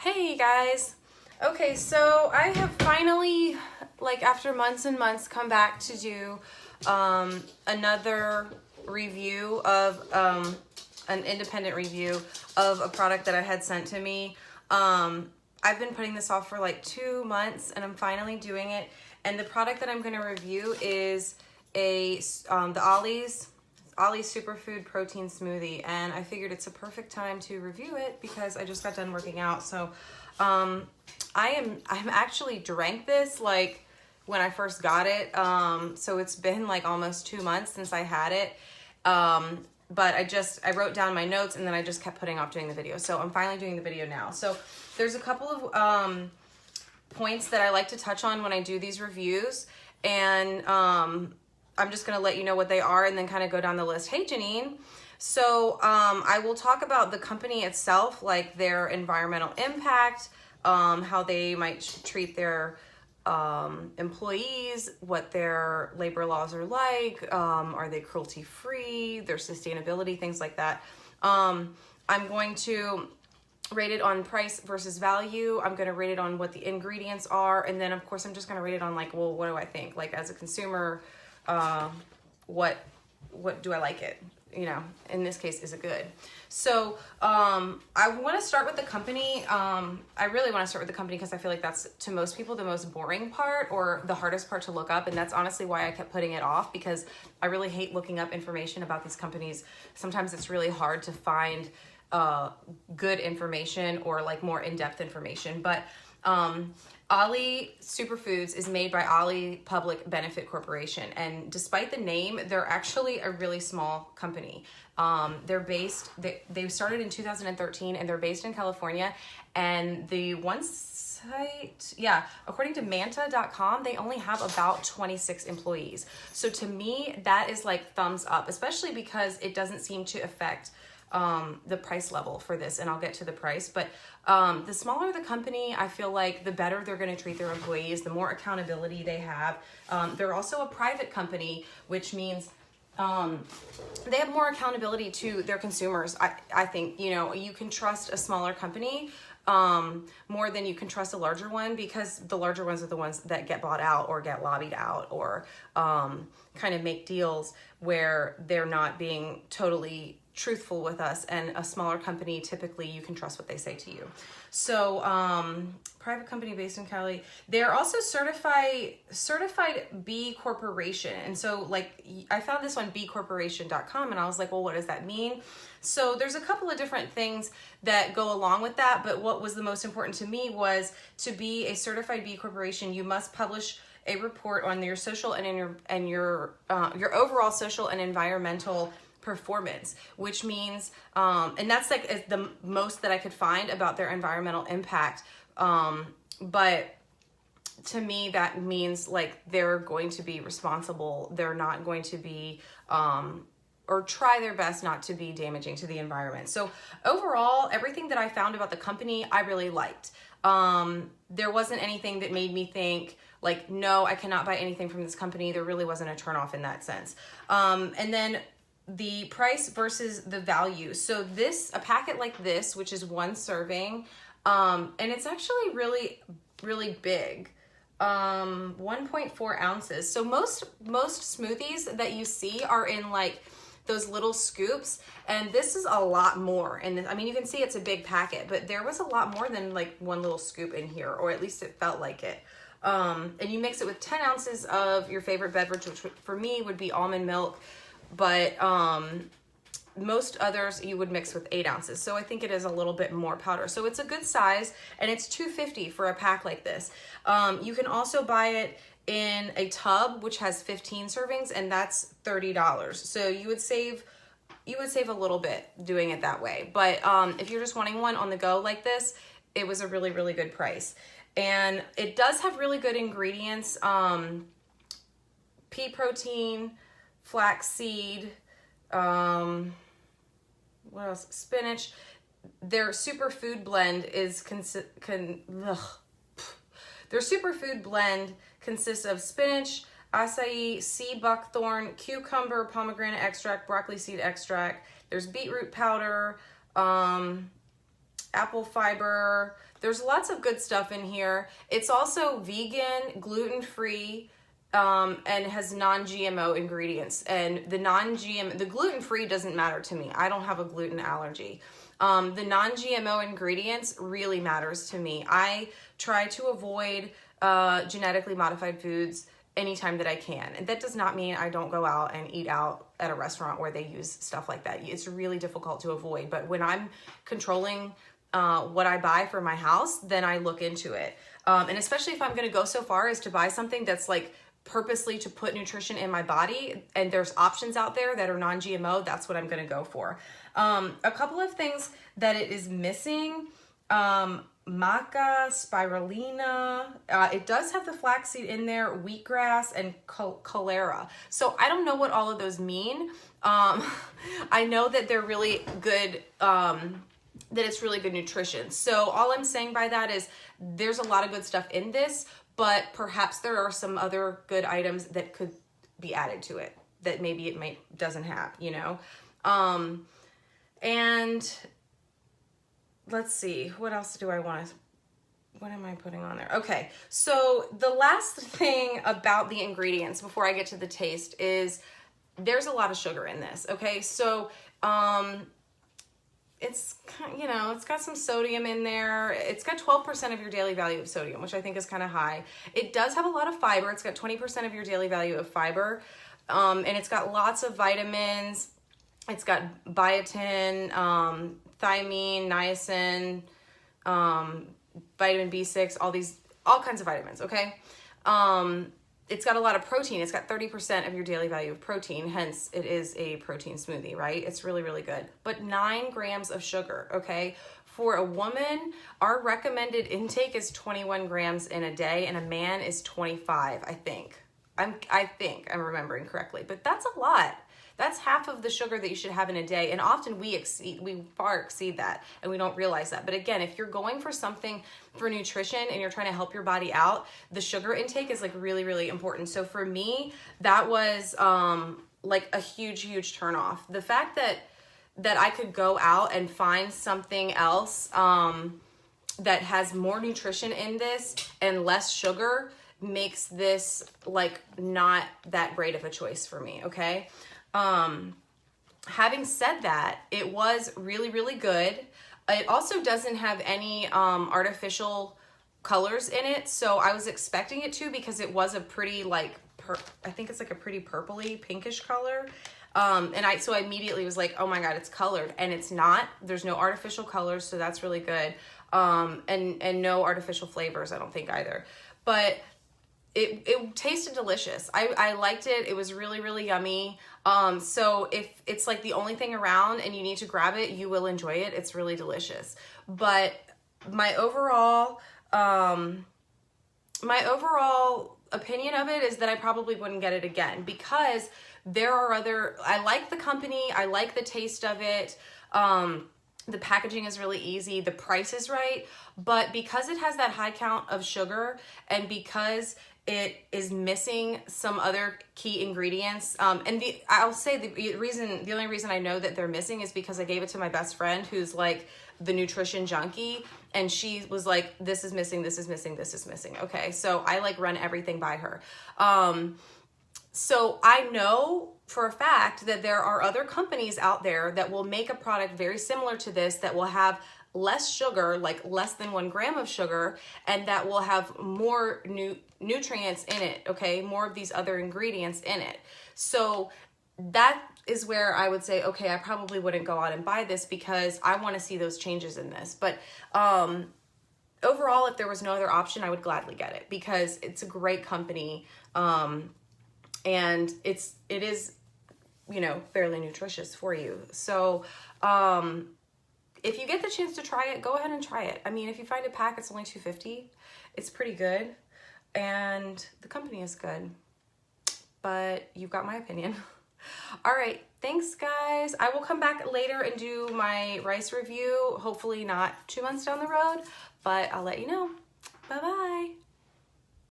Hey guys. Okay, so I have finally, after months and months, come back to do another review of an independent review of a product that I had sent to me. I've been putting this off for like 2 months and I'm finally doing it. And the product that I'm going to review is the Olly's Superfood Protein Smoothie, and I figured it's a perfect time to review it because I just got done working out. So I'm actually drank this like when I first got it. So it's been like almost 2 months since I had it. But I wrote down my notes and then I just kept putting off doing the video. So I'm finally doing the video now. So there's a couple of points that I like to touch on when I do these reviews, and I'm just going to let you know what they are and then kind of go down the list. Hey, Janine. So I will talk about the company itself, like their environmental impact, how they might treat their employees, what their labor laws are like, are they cruelty-free, their sustainability, things like that. I'm going to rate it on price versus value. I'm going to rate it on what the ingredients are. And then, of course, I'm just going to rate it on like, well, what do I think? Like as a consumer, what do I like it? You know, in this case, is it good? So I want to start with the company. I really want to start with the company because I feel like that's, to most people, the most boring part or the hardest part to look up. And that's honestly why I kept putting it off, because I really hate looking up information about these companies. Sometimes it's really hard to find good information or like more in-depth information. But Olly Superfoods is made by Olly Public Benefit Corporation, and despite the name, they're actually a really small company. They started in 2013 and they're based in California, and the one site, according to manta.com, they only have about 26 employees. So to me, that is like thumbs up, especially because it doesn't seem to affect the price level for this, and I'll get to the price. But the smaller the company, I feel like the better they're going to treat their employees, the more accountability they have. They're also a private company, which means they have more accountability to their consumers. I think, you know, you can trust a smaller company more than you can trust a larger one, because the larger ones are the ones that get bought out or get lobbied out or kind of make deals where they're not being totally truthful with us, and a smaller company, typically you can trust what they say to you. So private company based in Cali. They're also certified B Corporation. And so like I found this on bcorporation.com and I was like, well, what does that mean? So there's a couple of different things that go along with that, but what was the most important to me was, to be a certified B Corporation, you must publish a report on your social and your overall social and environmental performance, which means, and that's like the most that I could find about their environmental impact. But to me, that means like they're going to be responsible. They're not going to be, or try their best not to be damaging to the environment. So overall, everything that I found about the company, I really liked. There wasn't anything that made me think like, no, I cannot buy anything from this company. There really wasn't a turnoff in that sense. And then the price versus the value. So a packet like this, which is 1 serving, and it's actually really, really big, 1.4 ounces. So most smoothies that you see are in like those little scoops, and this is a lot more. And I mean, you can see it's a big packet, but there was a lot more than like 1 little scoop in here, or at least it felt like it. And you mix it with 10 ounces of your favorite beverage, which for me would be almond milk. But most others you would mix with 8 ounces. So I think it is a little bit more powder. So it's a good size, and it's $2.50 for a pack like this. You can also buy it in a tub, which has 15 servings, and that's $30. So you would save a little bit doing it that way. But if you're just wanting one on the go like this, it was a really, really good price. And it does have really good ingredients. Pea protein, flaxseed, what else? Spinach. Their superfood blend their superfood blend consists of spinach, acai, sea buckthorn, cucumber, pomegranate extract, broccoli seed extract. There's beetroot powder, apple fiber. There's lots of good stuff in here. It's also vegan, gluten-free, and has non-GMO ingredients. And the gluten-free doesn't matter to me. I don't have a gluten allergy. The non-GMO ingredients really matters to me. I try to avoid genetically modified foods anytime that I can. And that does not mean I don't go out and eat out at a restaurant where they use stuff like that. It's really difficult to avoid. But when I'm controlling what I buy for my house, then I look into it. And especially if I'm going to go so far as to buy something that's like purposely to put nutrition in my body, and there's options out there that are non-GMO, that's what I'm going to go for. A couple of things that it is missing, maca, spirulina, it does have the flaxseed in there, wheatgrass, and cholera. So I don't know what all of those mean. I know that they're really good, that it's really good nutrition. So all I'm saying by that is there's a lot of good stuff in this, but perhaps there are some other good items that could be added to it that maybe it doesn't have, you know? And let's see, what else do I want to, what am I putting on there? Okay, so the last thing about the ingredients before I get to the taste is there's a lot of sugar in this, okay? So, it's, you know, it's got some sodium in there. It's got 12% of your daily value of sodium, which I think is kind of high. It does have a lot of fiber. It's got 20% of your daily value of fiber. And it's got lots of vitamins. It's got biotin, thiamine, niacin, vitamin B6, all kinds of vitamins, okay? It's got a lot of protein. It's got 30% of your daily value of protein, hence it is a protein smoothie, right? It's really, really good. But 9 grams of sugar, okay? For a woman, our recommended intake is 21 grams in a day, and a man is 25, I think. I think I'm remembering correctly, but that's a lot. That's half of the sugar that you should have in a day. And often we far exceed that, and we don't realize that. But again, if you're going for something for nutrition and you're trying to help your body out, the sugar intake is like really, really important. So for me, that was like a huge, huge turnoff. The fact that I could go out and find something else that has more nutrition in this and less sugar makes this like not that great of a choice for me, okay? Having said that, it was really, really good. It also doesn't have any artificial colors in it, so I was expecting it to, because it was a pretty like I think it's like a pretty purpley pinkish color. So I immediately was like, oh my God, it's colored, and it's not. There's no artificial colors, so that's really good. And no artificial flavors, I don't think either. But it tasted delicious. I liked it. It was really, really yummy. So if it's like the only thing around and you need to grab it, you will enjoy it. It's really delicious. But my overall opinion of it is that I probably wouldn't get it again, because there are I like the company. I like the taste of it. The packaging is really easy. The price is right. But because it has that high count of sugar, and because it is missing some other key ingredients. I'll say the only reason I know that they're missing is because I gave it to my best friend, who's like the nutrition junkie, and she was like, this is missing, this is missing, this is missing. Okay, so I like run everything by her. So I know for a fact that there are other companies out there that will make a product very similar to this, that will have less sugar, like less than 1 gram of sugar, and that will have more nutrients in it, okay? More of these other ingredients in it. So that is where I would say, okay, I probably wouldn't go out and buy this, because I want to see those changes in this. But overall, if there was no other option, I would gladly get it, because it's a great company, and it is, you know, fairly nutritious for you. So if you get the chance to try it, go ahead and try it. I mean, if you find a pack, it's only $2.50. It's pretty good, and the company is good, but you've got my opinion. All right, thanks guys. I will come back later and do my rice review, hopefully not 2 months down the road, but I'll let you know. Bye-bye.